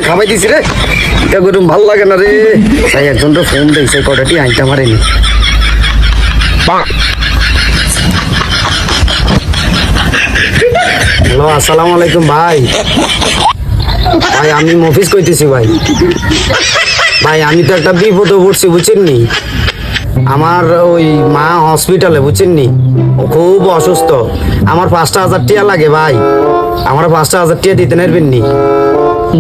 খাবাই দিছি রে, ভাল লাগে না রে। তাই একজন তো ফোন দিয়েছে, কটাটি আইটা মারেনি। হ্যালো, আসসালামু আলাইকুম ভাই। ভাই আমি মফিজ কইতেছি ভাই। ভাই আমি তো একটা বিপদে পড়ছি বুঝছেন নি। আমার ওই মা হসপিটালে বুঝছেন নি, খুব অসুস্থ। আমার 5,000 টাকা লাগে ভাই, আমার 5,000 টাকা দিতে পারবেন নি?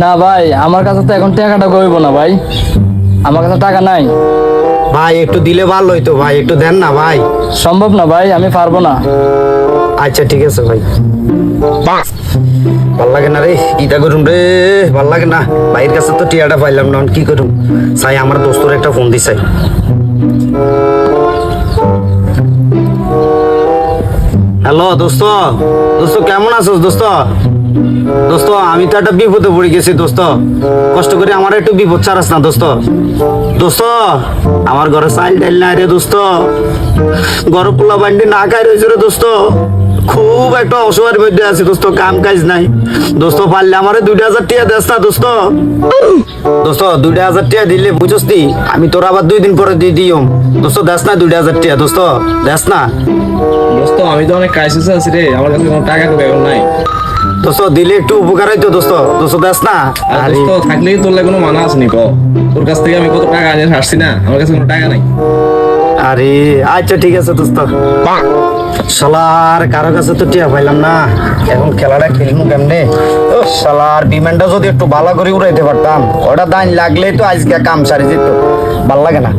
না ভাই, আমার কাছে তো এখন টাকাটা কইব না ভাই, আমার কাছে টাকা নাই ভাই। একটু দিলে ভালো হইতো ভাই, একটু দেন না ভাই। সম্ভব না ভাই, আমি পারবো না। আচ্ছা ঠিক আছে ভাই। ভাল লাগে না রে, ইটা করুম রে, ভাল লাগে না। ভাইয়ের কাছে তো টিয়াটা পাইলাম না, কি করুম? চাই আমার দোস্তর একটা ফোন দিছাই। হ্যালো দোস্ত, দোস্ত কেমন আছো দোস্ত? দোস্ত আমি তো একটা বিপদে পড়ে গেছি দোস্ত, কষ্ট করে আমার একটু বিপদ ছাড়াস না দোস্ত। দোস্ত আমার ঘরে চাইল ডাইল নাই রে দোস্ত, ঘর পোলা বান্ডি না খাই রয়েছে রে দোস্ত। খুব একটা অসহায়ের মধ্যে আছি দোস্ত, কাম কাজ নাই দোস্ত। পারলে আমারে 2,000 টাকা দেস না দোস্ত। দোস্ত 2,000 টাকা দিলে বুঝছ নি, আমি তোর আবার 2 দিন পরে দিয়ে দিও দোস্ত। দেস না 2,000 টাকা দোস্ত, দেস না দোস্ত। আমি তো অনেক ক্রাইসিসে আছি রে, আমার কাছে কোনো টাকা টুকা এখন নাই দোস্ত। দিলে একটু উপকার হইতো দোস্ত, দোস্ত দেস না। আর দোস্ত থাকলে তোর লাগে কোনো মানা আছে নি? তোর কাছ থেকে আমি কত টাকা আনিয়ে আসছি না, আমার কাছে কোনো টাকা নাই। আরে আচ্ছা ঠিক আছে দোস্ত। শালার কারো কাছে তো টিয়া পাইলাম না, এখন খেলাটা খেলবো কেমনে? ও শালার বিমানটা যদি একটু ভালো করে উড়াইতে পারতাম, ওটা দান লাগলেই তো আজকে কাম সারি যেত। ভাল লাগে না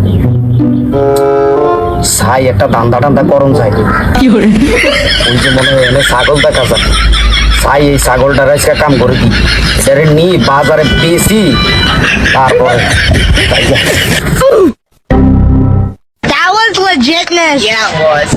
ছাই, একটা ধান্দা টান্দা করম চাই। ওই যে মনে হয় এনে ছাগল দেখা যায়, ছাই এই ছাগলটার আজকে কাম করে কি এটারে নি বাজারে বেশি, তারপরে That was legitness. Yeah, it was.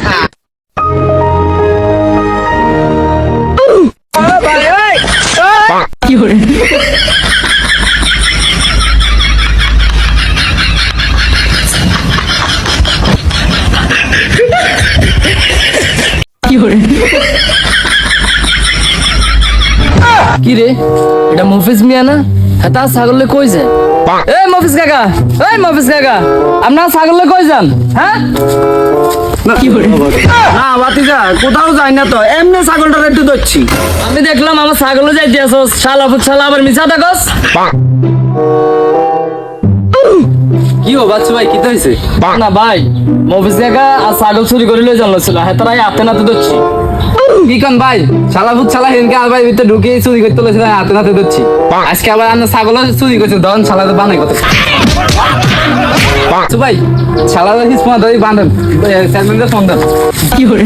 কি রে, এটা মফিজ মিয়া না? হ্যাঁ, তার ছাগলে কই যায়? এই মফিজ কাকা, এই মফিজ কাকা, আপনার ছাগলে কই যান? হ্যাঁ না বাতিজা, কোথাও যাই না তো, এমনি ছাগলটা একটু ধরছি। আমি দেখলাম আমার ছাগলে যাইতে আসো, শালা ফুচ্ছালা আবার মিছা থাকস। কি ও বাচ্চা ভাই, কি হয়েছে? না ভাই, মফিজ কাকা আর ছাগল চুরি করে লয়ে জানছিল, হ্যাঁ তারাই হাতে নাতে ধরছি। কি কন ভাই, শালা ফুচ্ছালা হেনকে আর ভাই ভিতরে ঢুকে চুরি করতে লইছিল, হাতে নাতে ধরছি। আজকে আবার আমরা ছাগল চুরি করছে, দন শালা তো বানাই কত ভাই। শালা হিসমা ধরে বাঁধেন, স্যালমেন্টের ফোন দেন। কি করে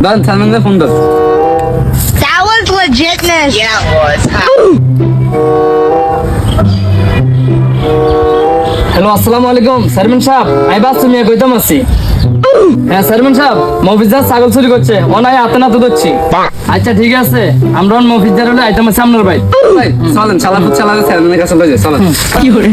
দন স্যালমেন্টের ফোন দেন। That was legitness. Yeah, it was. Hello, আসসালামু আলাইকুম চেয়ারম্যান সাহেব, আমি বাচ্চু মিয়া কইতাম আছি। হ্যাঁ চেয়ারম্যান সাহেব, মফিজার ছাগল চুরি করছে, ওনাই হাতে নাতে ধরছি। আচ্ছা ঠিক আছে, আমরা মফিজার হলে আইতাম আছে আপনার ভাই। চলেন, শালা ফুচ্ছালা চেয়ারম্যানের কাছে লয়ে যাই, চলেন। কি করে